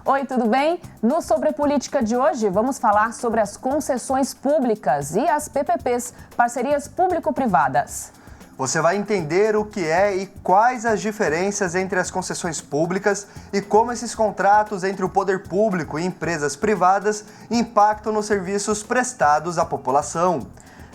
Oi, tudo bem? No Sobre Política de hoje, vamos falar sobre as concessões públicas e as PPPs, parcerias público-privadas. Você vai entender o que é e quais as diferenças entre as concessões públicas e como esses contratos entre o poder público e empresas privadas impactam nos serviços prestados à população.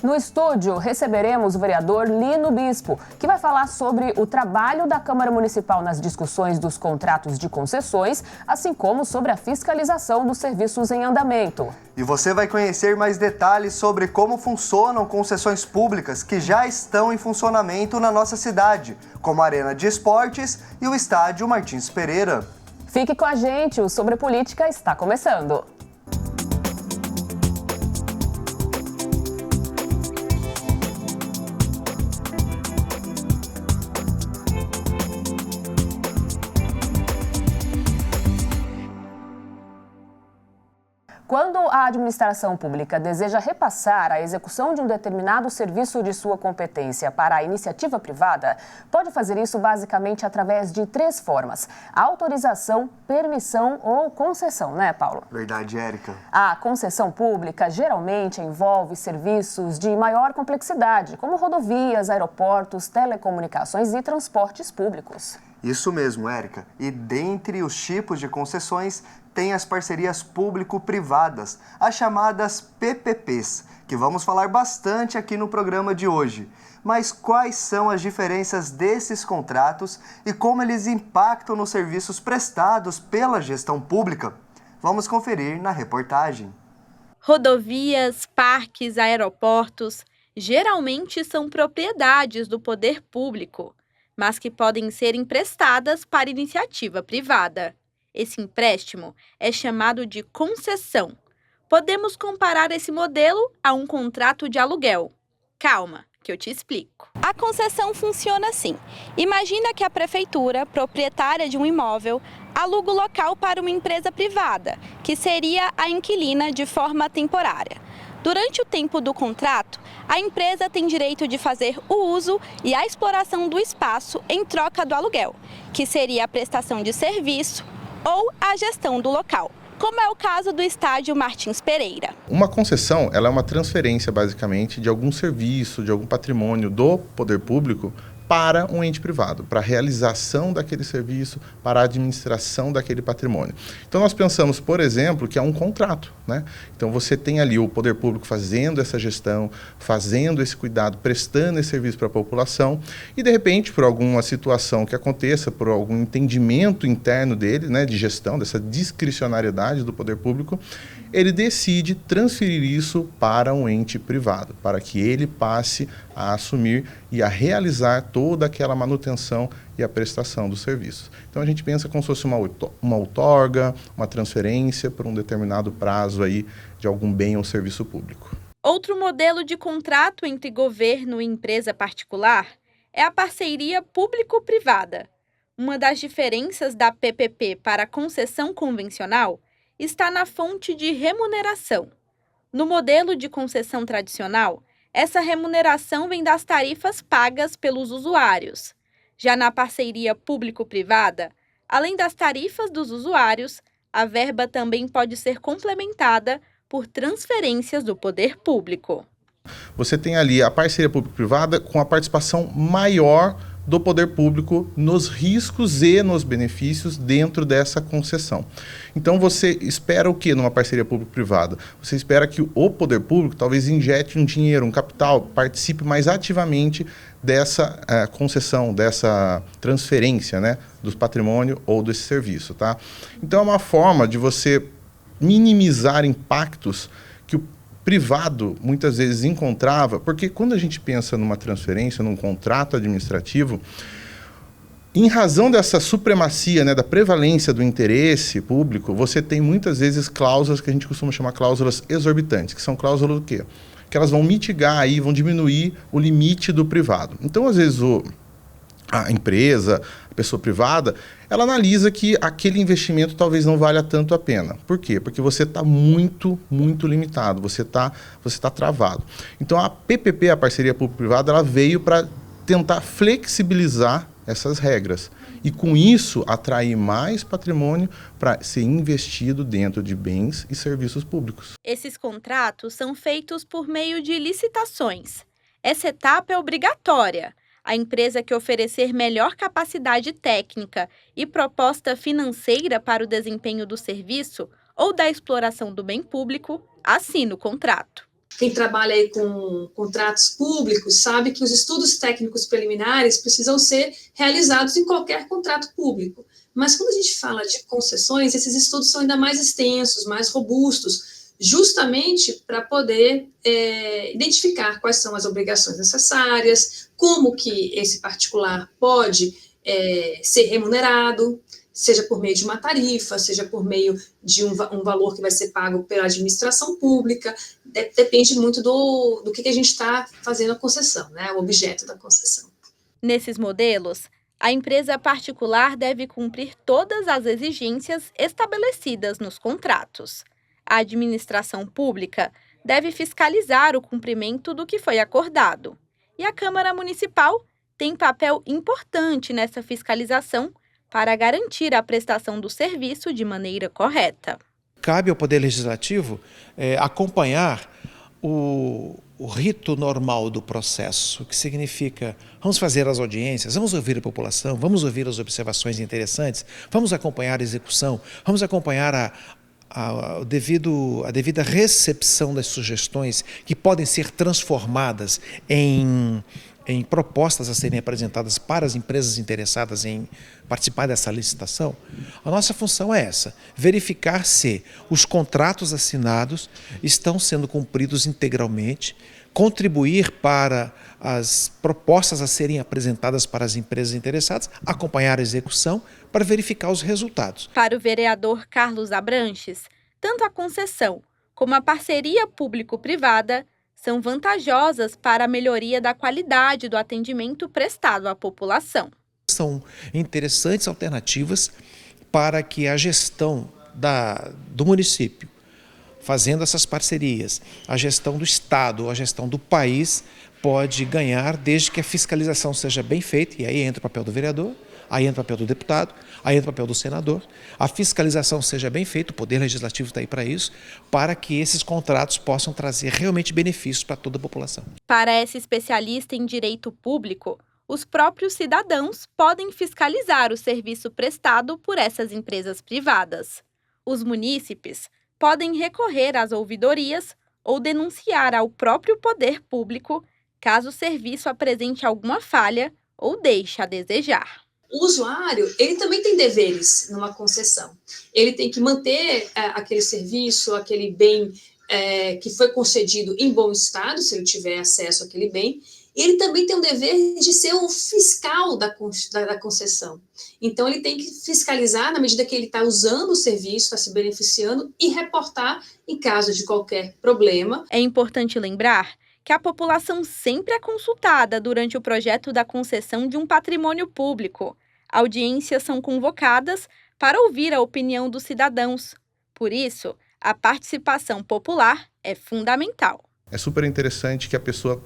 No estúdio, receberemos o vereador Lino Bispo, que vai falar sobre o trabalho da Câmara Municipal nas discussões dos contratos de concessões, assim como sobre a fiscalização dos serviços em andamento. E você vai conhecer mais detalhes sobre como funcionam concessões públicas que já estão em funcionamento na nossa cidade, como a Arena de Esportes e o Estádio Martins Pereira. Fique com a gente, o Sobre Política está começando. Quando a administração pública deseja repassar a execução de um determinado serviço de sua competência para a iniciativa privada, pode fazer isso basicamente através de 3 formas: autorização, permissão ou concessão, né, Paulo? Verdade, Érica. A concessão pública geralmente envolve serviços de maior complexidade, como rodovias, aeroportos, telecomunicações e transportes públicos. Isso mesmo, Érica. E dentre os tipos de concessões, tem as parcerias público-privadas, as chamadas PPPs, que vamos falar bastante aqui no programa de hoje. Mas quais são as diferenças desses contratos e como eles impactam nos serviços prestados pela gestão pública? Vamos conferir na reportagem. Rodovias, parques, aeroportos geralmente são propriedades do poder público, mas que podem ser emprestadas para iniciativa privada. Esse empréstimo é chamado de concessão. Podemos comparar esse modelo a um contrato de aluguel. Calma, que eu te explico. A concessão funciona assim. Imagina que a prefeitura, proprietária de um imóvel, aluga o local para uma empresa privada, que seria a inquilina de forma temporária. Durante o tempo do contrato, a empresa tem direito de fazer o uso e a exploração do espaço em troca do aluguel, que seria a prestação de serviço ou a gestão do local, como é o caso do Estádio Martins Pereira. Uma concessão, ela é uma transferência, basicamente, de algum serviço, de algum patrimônio do poder público para um ente privado, para a realização daquele serviço, para a administração daquele patrimônio. Então nós pensamos, por exemplo, que é um contrato, né? Então você tem ali o poder público fazendo essa gestão, fazendo esse cuidado, prestando esse serviço para a população e de repente, por alguma situação que aconteça, por algum entendimento interno dele, né, de gestão, dessa discricionariedade do poder público, ele decide transferir isso para um ente privado, para que ele passe a assumir e a realizar toda aquela manutenção e a prestação do serviço. Então a gente pensa como se fosse uma outorga, uma transferência por um determinado prazo aí de algum bem ou serviço público. Outro modelo de contrato entre governo e empresa particular é a parceria público-privada. Uma das diferenças da PPP para a concessão convencional está na fonte de remuneração. No modelo de concessão tradicional, essa remuneração vem das tarifas pagas pelos usuários. Já na parceria público-privada, além das tarifas dos usuários, a verba também pode ser complementada por transferências do poder público. Você tem ali a parceria público-privada com a participação maior do poder público nos riscos e nos benefícios dentro dessa concessão. Então você espera o que numa parceria público-privada? Você espera que o poder público talvez injete um dinheiro, um capital, participe mais ativamente dessa concessão, dessa transferência, né, do patrimônio ou desse serviço, tá? Então é uma forma de você minimizar impactos que o privado muitas vezes encontrava, porque quando a gente pensa numa transferência, num contrato administrativo, em razão dessa supremacia, né, da prevalência do interesse público, você tem muitas vezes cláusulas que a gente costuma chamar cláusulas exorbitantes, que são cláusulas do quê? Que elas vão mitigar aí, vão diminuir o limite do privado. Então, às vezes, a empresa, a pessoa privada, ela analisa que aquele investimento talvez não valha tanto a pena. Por quê? Porque você está muito limitado, você tá travado. Então a PPP, a parceria público-privada, ela veio para tentar flexibilizar essas regras e, com isso, atrair mais patrimônio para ser investido dentro de bens e serviços públicos. Esses contratos são feitos por meio de licitações. Essa etapa é obrigatória. A empresa que oferecer melhor capacidade técnica e proposta financeira para o desempenho do serviço ou da exploração do bem público assina o contrato. Quem trabalha aí com contratos públicos sabe que os estudos técnicos preliminares precisam ser realizados em qualquer contrato público. Mas quando a gente fala de concessões, esses estudos são ainda mais extensos, mais robustos, justamente para poder identificar quais são as obrigações necessárias, como que esse particular pode ser remunerado, seja por meio de uma tarifa, seja por meio de um valor que vai ser pago pela administração pública, depende muito do que a gente está fazendo a concessão, né, o objeto da concessão. Nesses modelos, a empresa particular deve cumprir todas as exigências estabelecidas nos contratos. A administração pública deve fiscalizar o cumprimento do que foi acordado. E a Câmara Municipal tem papel importante nessa fiscalização para garantir a prestação do serviço de maneira correta. Cabe ao Poder Legislativo acompanhar o rito normal do processo, que significa vamos fazer as audiências, vamos ouvir a população, vamos ouvir as observações interessantes, vamos acompanhar a execução, vamos acompanhar a devida recepção das sugestões que podem ser transformadas em propostas a serem apresentadas para as empresas interessadas em participar dessa licitação. A nossa função é essa, verificar se os contratos assinados estão sendo cumpridos integralmente, contribuir para as propostas a serem apresentadas para as empresas interessadas, acompanhar a execução para verificar os resultados. Para o vereador Carlos Abranches, tanto a concessão como a parceria público-privada são vantajosas para a melhoria da qualidade do atendimento prestado à população. São interessantes alternativas para que a gestão do município, fazendo essas parcerias, a gestão do Estado, a gestão do país, pode ganhar desde que a fiscalização seja bem feita, e aí entra o papel do vereador, aí entra o papel do deputado, aí entra o papel do senador. A fiscalização seja bem feita, o Poder Legislativo está aí para isso, para que esses contratos possam trazer realmente benefícios para toda a população. Para essa especialista em direito público, os próprios cidadãos podem fiscalizar o serviço prestado por essas empresas privadas. Os munícipes podem recorrer às ouvidorias ou denunciar ao próprio poder público caso o serviço apresente alguma falha ou deixe a desejar. O usuário, ele também tem deveres numa concessão. Ele tem que manter aquele serviço, aquele bem que foi concedido em bom estado, se ele tiver acesso àquele bem. Ele também tem o dever de ser o fiscal da concessão. Então, ele tem que fiscalizar na medida que ele está usando o serviço, está se beneficiando e reportar em caso de qualquer problema. É importante lembrar que a população sempre é consultada durante o projeto da concessão de um patrimônio público. Audiências são convocadas para ouvir a opinião dos cidadãos. Por isso, a participação popular é fundamental. É super interessante que a pessoa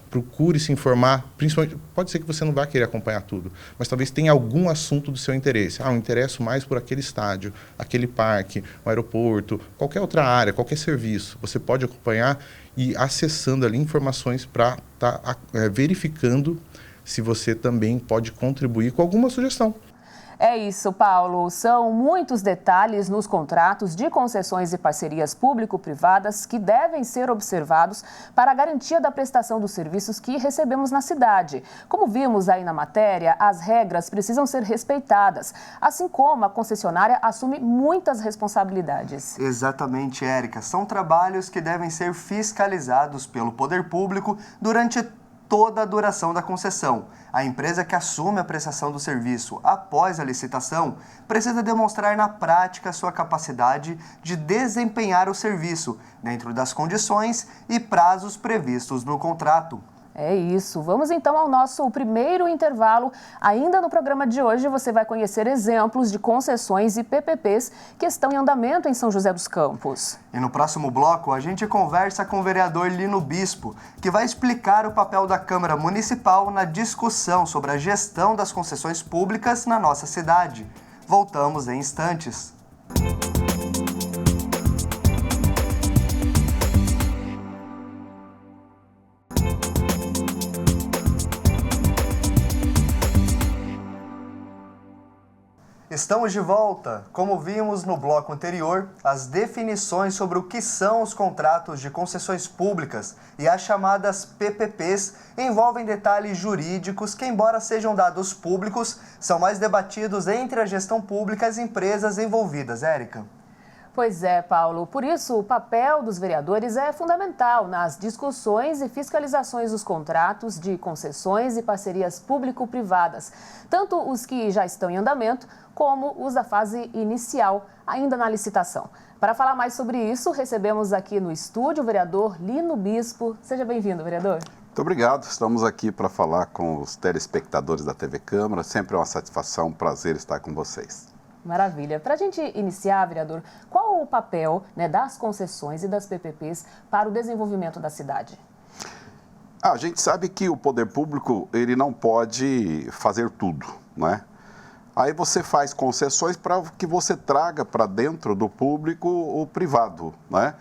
procure se informar, principalmente, pode ser que você não vá querer acompanhar tudo, mas talvez tenha algum assunto do seu interesse. Eu interesso mais por aquele estádio, aquele parque, um aeroporto, qualquer outra área, qualquer serviço. Você pode acompanhar e acessando ali informações para estar verificando se você também pode contribuir com alguma sugestão. É isso, Paulo. São muitos detalhes nos contratos de concessões e parcerias público-privadas que devem ser observados para a garantia da prestação dos serviços que recebemos na cidade. Como vimos aí na matéria, as regras precisam ser respeitadas, assim como a concessionária assume muitas responsabilidades. Exatamente, Érica. São trabalhos que devem ser fiscalizados pelo poder público durante toda a duração da concessão. A empresa que assume a prestação do serviço após a licitação precisa demonstrar na prática sua capacidade de desempenhar o serviço dentro das condições e prazos previstos no contrato. É isso. Vamos então ao nosso primeiro intervalo. Ainda no programa de hoje você vai conhecer exemplos de concessões e PPPs que estão em andamento em São José dos Campos. E no próximo bloco a gente conversa com o vereador Lino Bispo, que vai explicar o papel da Câmara Municipal na discussão sobre a gestão das concessões públicas na nossa cidade. Voltamos em instantes. Estamos de volta. Como vimos no bloco anterior, as definições sobre o que são os contratos de concessões públicas e as chamadas PPPs envolvem detalhes jurídicos que, embora sejam dados públicos, são mais debatidos entre a gestão pública e as empresas envolvidas. Érica? Pois é, Paulo. Por isso, o papel dos vereadores é fundamental nas discussões e fiscalizações dos contratos de concessões e parcerias público-privadas, tanto os que já estão em andamento, como os da fase inicial, ainda na licitação. Para falar mais sobre isso, recebemos aqui no estúdio o vereador Lino Bispo. Seja bem-vindo, vereador. Muito obrigado. Estamos aqui para falar com os telespectadores da TV Câmara. Sempre é uma satisfação, um prazer estar com vocês. Maravilha. Para a gente iniciar, vereador, qual o papel, das concessões e das PPPs para o desenvolvimento da cidade? A gente sabe que o poder público ele não pode fazer tudo, né? Aí você faz concessões para que você traga para dentro do público o privado, né?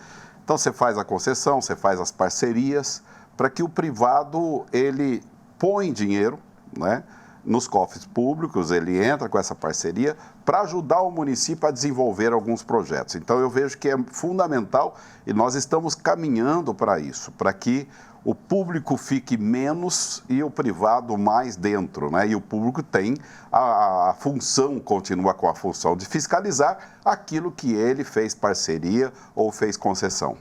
Então você faz a concessão, você faz as parcerias para que o privado ele põe dinheiro, né, nos cofres públicos, ele entra com essa parceria para ajudar o município a desenvolver alguns projetos. Então eu vejo que é fundamental e nós estamos caminhando para isso, para que o público fique menos e o privado mais dentro, né? E o público tem a função, continua com a função de fiscalizar aquilo que ele fez parceria ou fez concessão.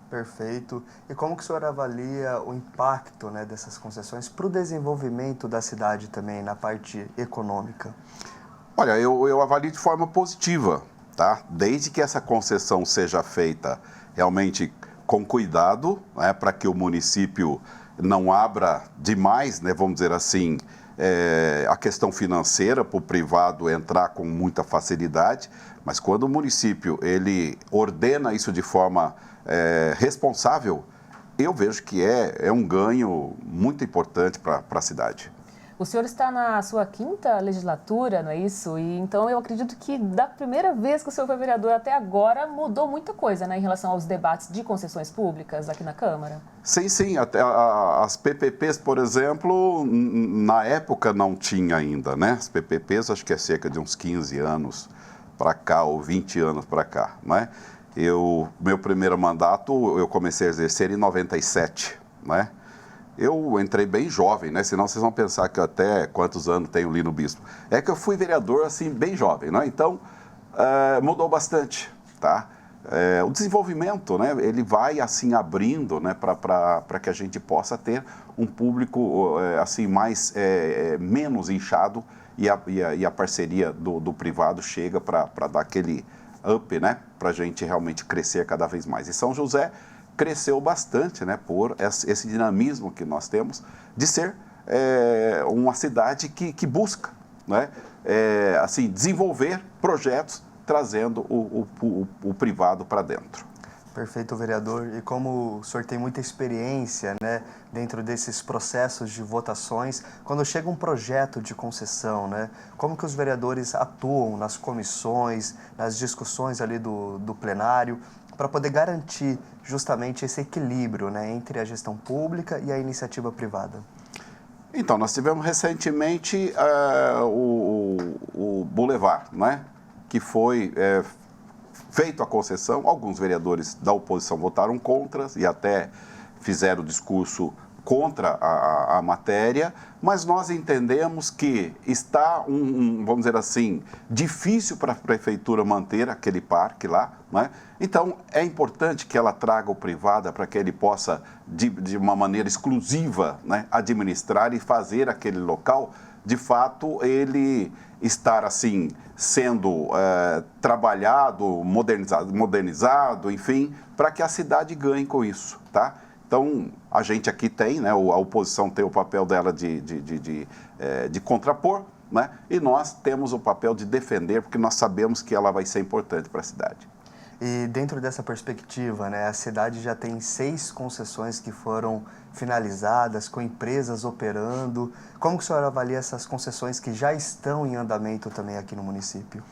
Perfeito. E como que o senhor avalia o impacto, dessas concessões para o desenvolvimento da cidade também, na parte econômica? Olha, eu avalio de forma positiva, tá? Desde que essa concessão seja feita realmente com cuidado, né, para que o município não abra demais, vamos dizer assim, a questão financeira para o privado entrar com muita facilidade, mas quando o município ele ordena isso de forma responsável, eu vejo que é um ganho muito importante para a cidade. O senhor está na sua 5ª legislatura, não é isso? E então eu acredito que da primeira vez que o senhor foi vereador até agora mudou muita coisa, em relação aos debates de concessões públicas aqui na Câmara. Sim. Até as PPPs, por exemplo, na época não tinha ainda, né? As PPPs acho que é cerca de uns 15 anos para cá ou 20 anos para cá, né? Meu primeiro mandato eu comecei a exercer em 97, né? Eu entrei bem jovem, né? Senão vocês vão pensar que até quantos anos tem o Lino Bispo. É que eu fui vereador, assim, bem jovem, né? Então, mudou bastante, tá? O desenvolvimento, né? Ele vai, assim, abrindo, né? Para que a gente possa ter um público, assim, menos inchado e a parceria do privado chega para dar aquele up, né? Para a gente realmente crescer cada vez mais. E São José cresceu bastante, né, por esse dinamismo que nós temos de ser uma cidade que busca, né, assim, desenvolver projetos trazendo o privado para dentro. Perfeito, vereador. E como o senhor tem muita experiência, dentro desses processos de votações, quando chega um projeto de concessão, como que os vereadores atuam nas comissões, nas discussões ali do plenário, para poder garantir justamente esse equilíbrio, entre a gestão pública e a iniciativa privada? Então, nós tivemos recentemente o Boulevard, que foi feito a concessão. Alguns vereadores da oposição votaram contra e até fizeram discurso contra a matéria, mas nós entendemos que está, vamos dizer assim, difícil para a prefeitura manter aquele parque lá, né? Então, é importante que ela traga o privado para que ele possa, de uma maneira exclusiva, administrar e fazer aquele local, de fato, ele estar, assim, sendo trabalhado, modernizado, enfim, para que a cidade ganhe com isso, tá? Então, a gente aqui tem, né, a oposição tem o papel dela de contrapor, né, e nós temos o papel de defender, porque nós sabemos que ela vai ser importante para a cidade. E dentro dessa perspectiva, né, a cidade já tem 6 concessões que foram finalizadas, com empresas operando. Como que o senhor avalia essas concessões que já estão em andamento também aqui no município?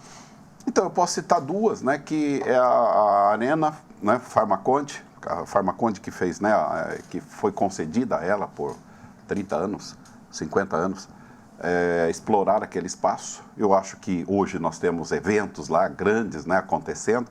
Então, eu posso citar 2, né, que é a Arena, né, Farmaconde, a Farmaconde que fez, né, que foi concedida a ela por 30 anos, 50 anos, explorar aquele espaço. Eu acho que hoje nós temos eventos lá grandes, né, acontecendo,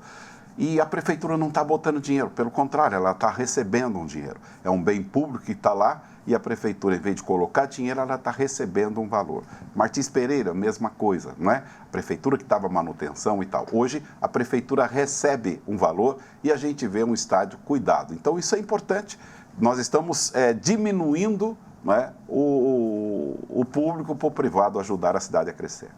e a prefeitura não está botando dinheiro, pelo contrário, ela está recebendo um dinheiro. É um bem público que está lá e a prefeitura, em vez de colocar dinheiro, ela está recebendo um valor. Martins Pereira, mesma coisa, não é? A prefeitura que estava manutenção e tal. Hoje, a prefeitura recebe um valor e a gente vê um estádio cuidado. Então, isso é importante. Nós estamos diminuindo, não é, o público para o privado ajudar a cidade a crescer.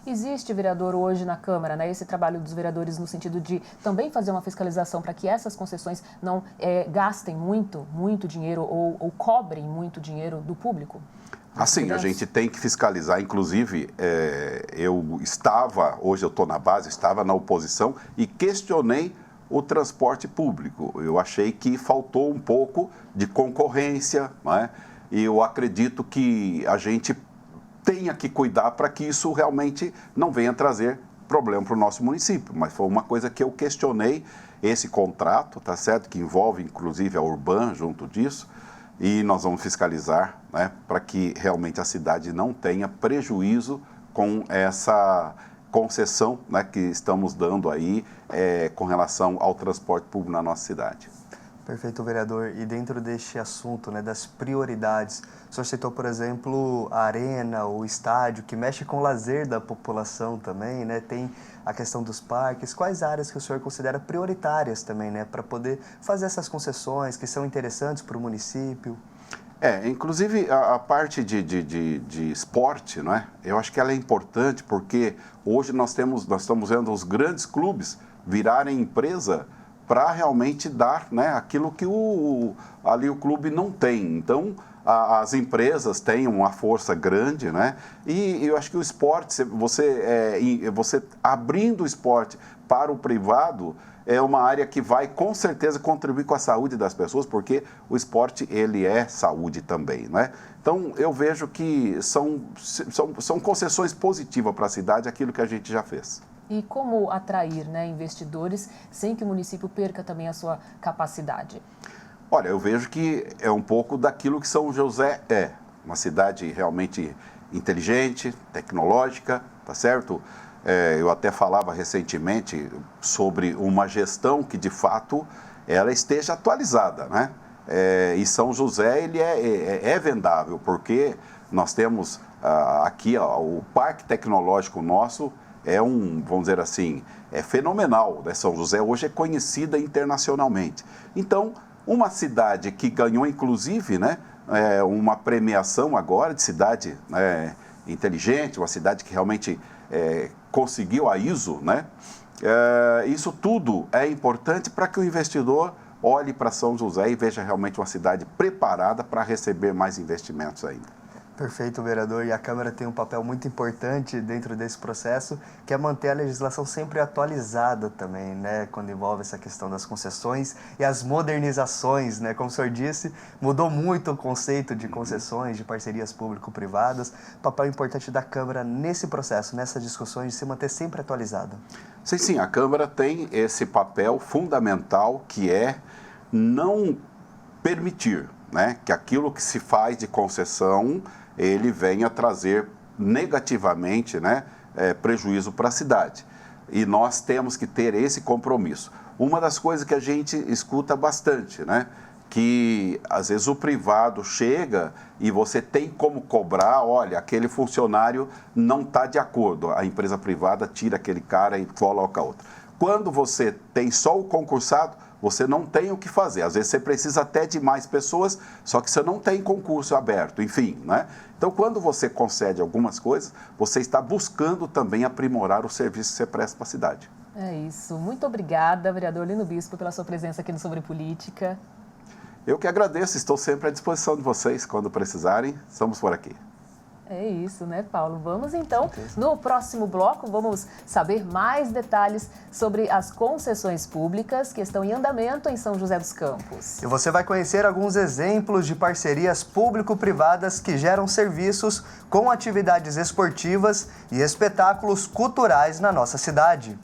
Existe, vereador, hoje na Câmara, né, esse trabalho dos vereadores no sentido de também fazer uma fiscalização para que essas concessões não gastem muito dinheiro ou cobrem muito dinheiro do público? Assim, a gente tem que fiscalizar. Inclusive, hoje eu estou na base, estava na oposição e questionei o transporte público. Eu achei que faltou um pouco de concorrência, né? E eu acredito que a gente tenha que cuidar para que isso realmente não venha trazer problema para o nosso município. Mas foi uma coisa que eu questionei, esse contrato, tá certo? Que envolve inclusive a Urban junto disso, e nós vamos fiscalizar, né, para que realmente a cidade não tenha prejuízo com essa concessão, né, que estamos dando aí com relação ao transporte público na nossa cidade. Perfeito, vereador. E dentro deste assunto, né, das prioridades, o senhor citou, por exemplo, a arena, o estádio, que mexe com o lazer da população também, né? Tem a questão dos parques. Quais áreas que o senhor considera prioritárias também, né, para poder fazer essas concessões que são interessantes para o município? Inclusive a parte de esporte, não é? Eu acho que ela é importante porque hoje nós estamos vendo os grandes clubes virarem empresa para realmente dar, né, aquilo que ali o clube não tem. Então, as empresas têm uma força grande, né? E eu acho que o esporte, você abrindo o esporte para o privado, é uma área que vai com certeza contribuir com a saúde das pessoas, porque o esporte ele é saúde também, né? Então, eu vejo que são concessões positivas para a cidade, aquilo que a gente já fez. E como atrair, né, investidores sem que o município perca também a sua capacidade? Olha, eu vejo que é um pouco daquilo que São José é. Uma cidade realmente inteligente, tecnológica, tá certo? Eu até falava recentemente sobre uma gestão que, de fato, ela esteja atualizada, né? E São José, ele é vendável, porque nós temos aqui o parque tecnológico nosso, vamos dizer assim, é fenomenal, né? São José hoje é conhecida internacionalmente. Então, uma cidade que ganhou, inclusive, né, uma premiação agora de cidade inteligente, uma cidade que realmente conseguiu a ISO, né? Isso tudo é importante para que o investidor olhe para São José e veja realmente uma cidade preparada para receber mais investimentos ainda. Perfeito, vereador. E a Câmara tem um papel muito importante dentro desse processo, que é manter a legislação sempre atualizada também, né? Quando envolve essa questão das concessões e as modernizações, né? Como o senhor disse, mudou muito o conceito de concessões, de parcerias público-privadas. Papel importante da Câmara nesse processo, nessas discussões, de se manter sempre atualizada. Sim, a Câmara tem esse papel fundamental, que é não permitir, né, que aquilo que se faz de concessão ele venha trazer negativamente, né, prejuízo para a cidade. E nós temos que ter esse compromisso. Uma das coisas que a gente escuta bastante, né, que às vezes o privado chega e você tem como cobrar, olha, aquele funcionário não está de acordo, a empresa privada tira aquele cara e coloca outro. Quando você tem só o concursado, você não tem o que fazer. Às vezes você precisa até de mais pessoas, só que você não tem concurso aberto, enfim, né? Então, quando você concede algumas coisas, você está buscando também aprimorar o serviço que você presta para a cidade. É isso. Muito obrigada, vereador Lino Bispo, pela sua presença aqui no Sobre Política. Eu que agradeço, estou sempre à disposição de vocês. Quando precisarem, estamos por aqui. É isso, né, Paulo? Vamos então, no próximo bloco, vamos saber mais detalhes sobre as concessões públicas que estão em andamento em São José dos Campos. E você vai conhecer alguns exemplos de parcerias público-privadas que geram serviços com atividades esportivas e espetáculos culturais na nossa cidade.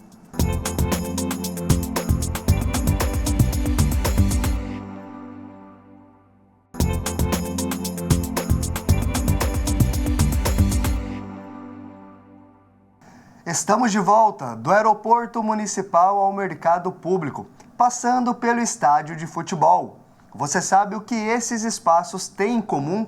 Estamos de volta do aeroporto municipal ao mercado público, passando pelo estádio de futebol. Você sabe o que esses espaços têm em comum?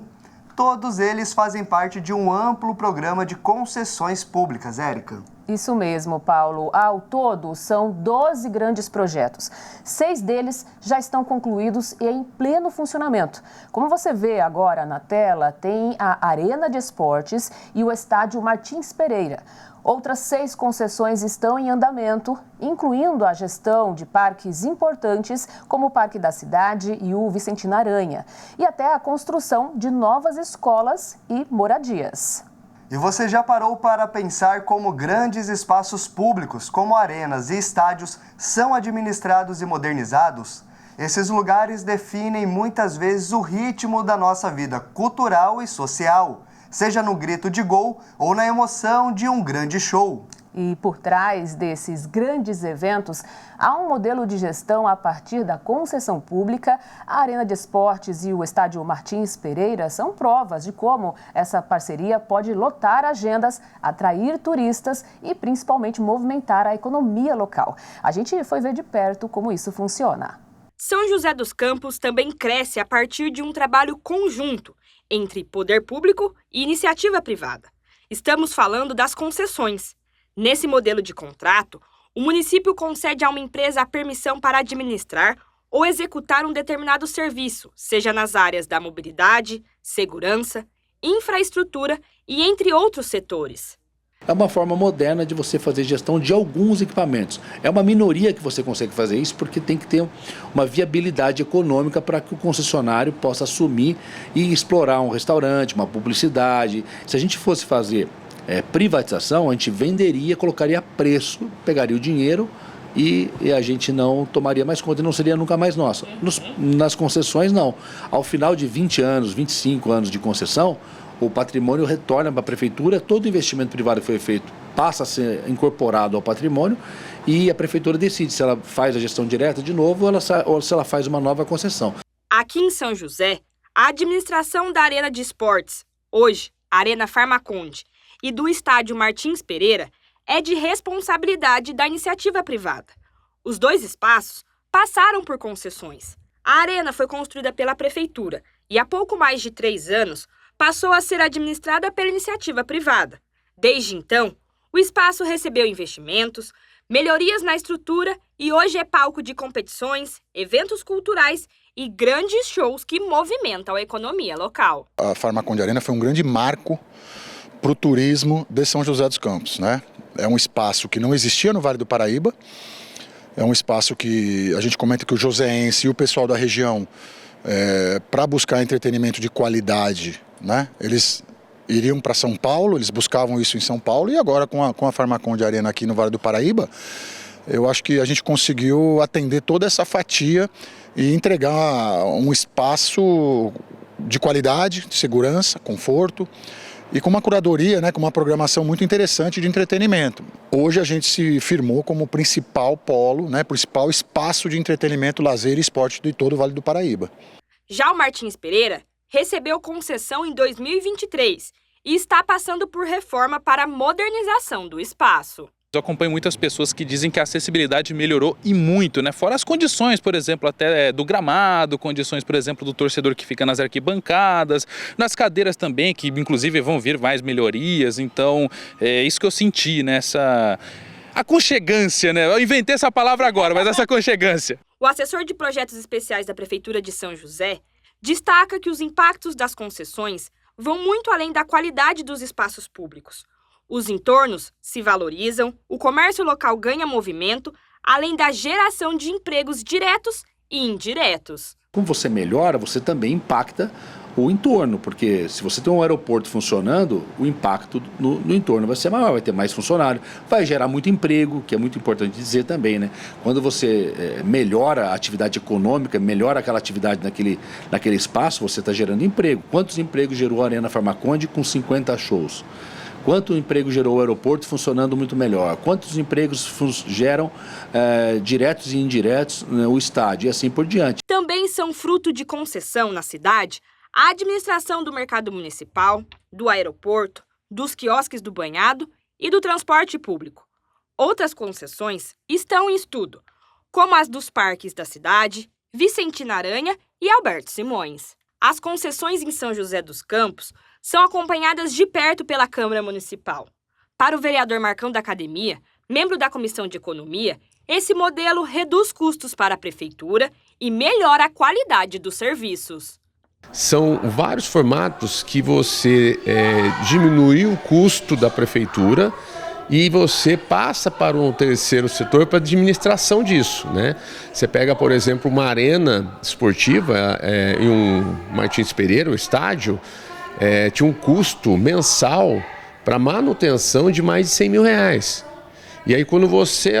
Todos eles fazem parte de um amplo programa de concessões públicas, Érica. Isso mesmo, Paulo. Ao todo, são 12 grandes projetos. 6 deles já estão concluídos e em pleno funcionamento. Como você vê agora na tela, tem a Arena de Esportes e o Estádio Martins Pereira. Outras 6 concessões estão em andamento, incluindo a gestão de parques importantes, como o Parque da Cidade e o Vicentina Aranha, e até a construção de novas escolas e moradias. E você já parou para pensar como grandes espaços públicos, como arenas e estádios, são administrados e modernizados? Esses lugares definem muitas vezes o ritmo da nossa vida cultural e social, seja no grito de gol ou na emoção de um grande show. E por trás desses grandes eventos, há um modelo de gestão a partir da concessão pública. A Arena de Esportes e o Estádio Martins Pereira são provas de como essa parceria pode lotar agendas, atrair turistas e principalmente movimentar a economia local. A gente foi ver de perto como isso funciona. São José dos Campos também cresce a partir de um trabalho conjunto entre poder público e iniciativa privada. Estamos falando das concessões. Nesse modelo de contrato, o município concede a uma empresa a permissão para administrar ou executar um determinado serviço, seja nas áreas da mobilidade, segurança, infraestrutura e entre outros setores. É uma forma moderna de você fazer gestão de alguns equipamentos. É uma minoria que você consegue fazer isso porque tem que ter uma viabilidade econômica para que o concessionário possa assumir e explorar um restaurante, uma publicidade. Se a gente fosse fazer privatização, a gente venderia, colocaria preço, pegaria o dinheiro e a gente não tomaria mais conta e não seria nunca mais nossa. Nas concessões, não. Ao final de 20 anos, 25 anos de concessão, o patrimônio retorna para a prefeitura, todo investimento privado que foi feito passa a ser incorporado ao patrimônio e a prefeitura decide se ela faz a gestão direta de novo ou se ela faz uma nova concessão. Aqui em São José, a administração da Arena de Esportes, hoje Arena Farmaconde, e do Estádio Martins Pereira é de responsabilidade da iniciativa privada. Os 2 espaços passaram por concessões. A arena foi construída pela prefeitura e há pouco mais de 3 anos passou a ser administrada pela iniciativa privada. Desde então, o espaço recebeu investimentos, melhorias na estrutura e hoje é palco de competições, eventos culturais e grandes shows que movimentam a economia local. A Farmaconde Arena foi um grande marco para o turismo de São José dos Campos, né? É um espaço que não existia no Vale do Paraíba, é um espaço que a gente comenta que o joseense e o pessoal da região, para buscar entretenimento de qualidade, né? Eles iriam para São Paulo, eles buscavam isso em São Paulo e agora com a Farmaconde Arena aqui no Vale do Paraíba, eu acho que a gente conseguiu atender toda essa fatia e entregar um espaço de qualidade, de segurança, conforto, e com uma curadoria, né, com uma programação muito interessante de entretenimento. Hoje a gente se firmou como o principal polo, né, principal espaço de entretenimento, lazer e esporte de todo o Vale do Paraíba. Já o Martins Pereira recebeu concessão em 2023 e está passando por reforma para a modernização do espaço. Eu acompanho muitas pessoas que dizem que a acessibilidade melhorou e muito, né? Fora as condições, por exemplo, até do gramado, condições, por exemplo, do torcedor que fica nas arquibancadas, nas cadeiras também, que inclusive vão vir mais melhorias. Então, é isso que eu senti nessa aconchegância, né? Eu inventei essa palavra agora, mas essa aconchegância. O assessor de projetos especiais da Prefeitura de São José destaca que os impactos das concessões vão muito além da qualidade dos espaços públicos. Os entornos se valorizam, o comércio local ganha movimento, além da geração de empregos diretos e indiretos. Como você melhora, você também impacta o entorno, porque se você tem um aeroporto funcionando, o impacto no entorno vai ser maior, vai ter mais funcionário, vai gerar muito emprego, que é muito importante dizer também, né? Quando você melhora a atividade econômica, melhora aquela atividade naquele espaço, você está gerando emprego. Quantos empregos gerou a Arena Farmaconde com 50 shows? Quanto emprego gerou o aeroporto funcionando muito melhor? Quantos empregos geram diretos e indiretos o estádio e assim por diante? Também são fruto de concessão na cidade a administração do mercado municipal, do aeroporto, dos quiosques do banhado e do transporte público. Outras concessões estão em estudo, como as dos parques da cidade, Vicentina Aranha e Alberto Simões. As concessões em São José dos Campos são acompanhadas de perto pela Câmara Municipal. Para o vereador Marcão da Academia, membro da Comissão de Economia, esse modelo reduz custos para a prefeitura e melhora a qualidade dos serviços. São vários formatos que você diminui o custo da prefeitura e você passa para um terceiro setor para a administração disso, né? Você pega, por exemplo, uma arena esportiva em um Martins Pereira, o estádio, tinha um custo mensal para manutenção de mais de R$100 mil. E aí quando você,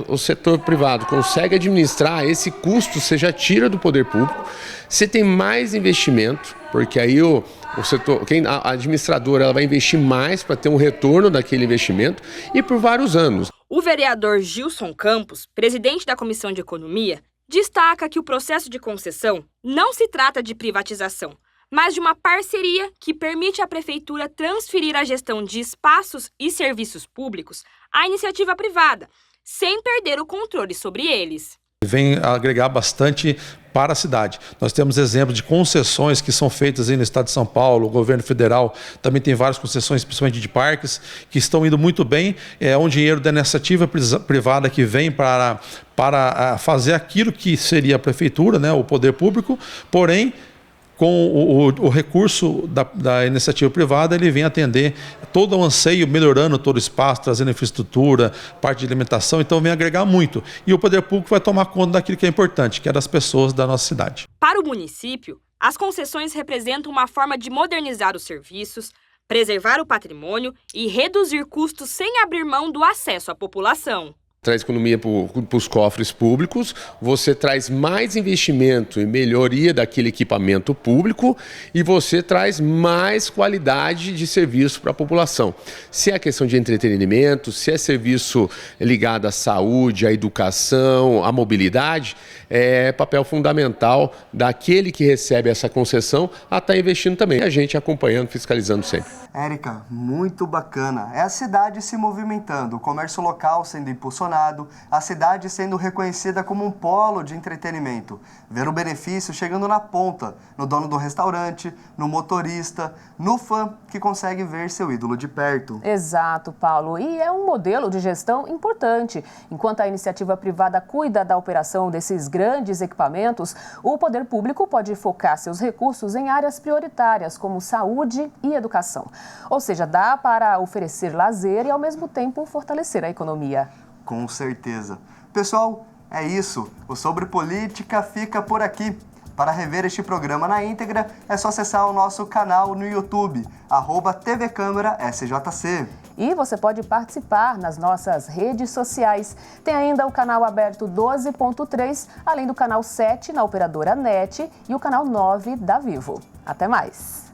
o setor privado, consegue administrar esse custo, você já tira do poder público, você tem mais investimento, porque aí o setor, a administradora ela vai investir mais para ter um retorno daquele investimento e por vários anos. O vereador Gilson Campos, presidente da Comissão de Economia, destaca que o processo de concessão não se trata de privatização, mas de uma parceria que permite à prefeitura transferir a gestão de espaços e serviços públicos à iniciativa privada, sem perder o controle sobre eles. Vem agregar bastante para a cidade. Nós temos exemplos de concessões que são feitas aí no estado de São Paulo, o governo federal também tem várias concessões, principalmente de parques, que estão indo muito bem. É um dinheiro da iniciativa privada que vem para fazer aquilo que seria a prefeitura, né, o poder público, porém, com o recurso da iniciativa privada, ele vem atender todo o anseio, melhorando todo o espaço, trazendo infraestrutura, parte de alimentação, então vem agregar muito. E o poder público vai tomar conta daquilo que é importante, que é das pessoas da nossa cidade. Para o município, as concessões representam uma forma de modernizar os serviços, preservar o patrimônio e reduzir custos sem abrir mão do acesso à população. Traz economia para os cofres públicos, você traz mais investimento e melhoria daquele equipamento público e você traz mais qualidade de serviço para a população. Se é questão de entretenimento, se é serviço ligado à saúde, à educação, à mobilidade, é papel fundamental daquele que recebe essa concessão a estar investindo também. A gente acompanhando, fiscalizando sempre. Érica, muito bacana. É a cidade se movimentando, o comércio local sendo impulsionado, a cidade sendo reconhecida como um polo de entretenimento. Ver o benefício chegando na ponta, no dono do restaurante, no motorista, no fã que consegue ver seu ídolo de perto. Exato, Paulo. E é um modelo de gestão importante. Enquanto a iniciativa privada cuida da operação desses grandes equipamentos, o poder público pode focar seus recursos em áreas prioritárias, como saúde e educação. Ou seja, dá para oferecer lazer e, ao mesmo tempo, fortalecer a economia. Com certeza. Pessoal, é isso. O Sobre Política fica por aqui. Para rever este programa na íntegra, é só acessar o nosso canal no YouTube, @TVCâmara-SJC. E você pode participar nas nossas redes sociais. Tem ainda o canal aberto 12.3, além do canal 7 na operadora NET e o canal 9 da Vivo. Até mais!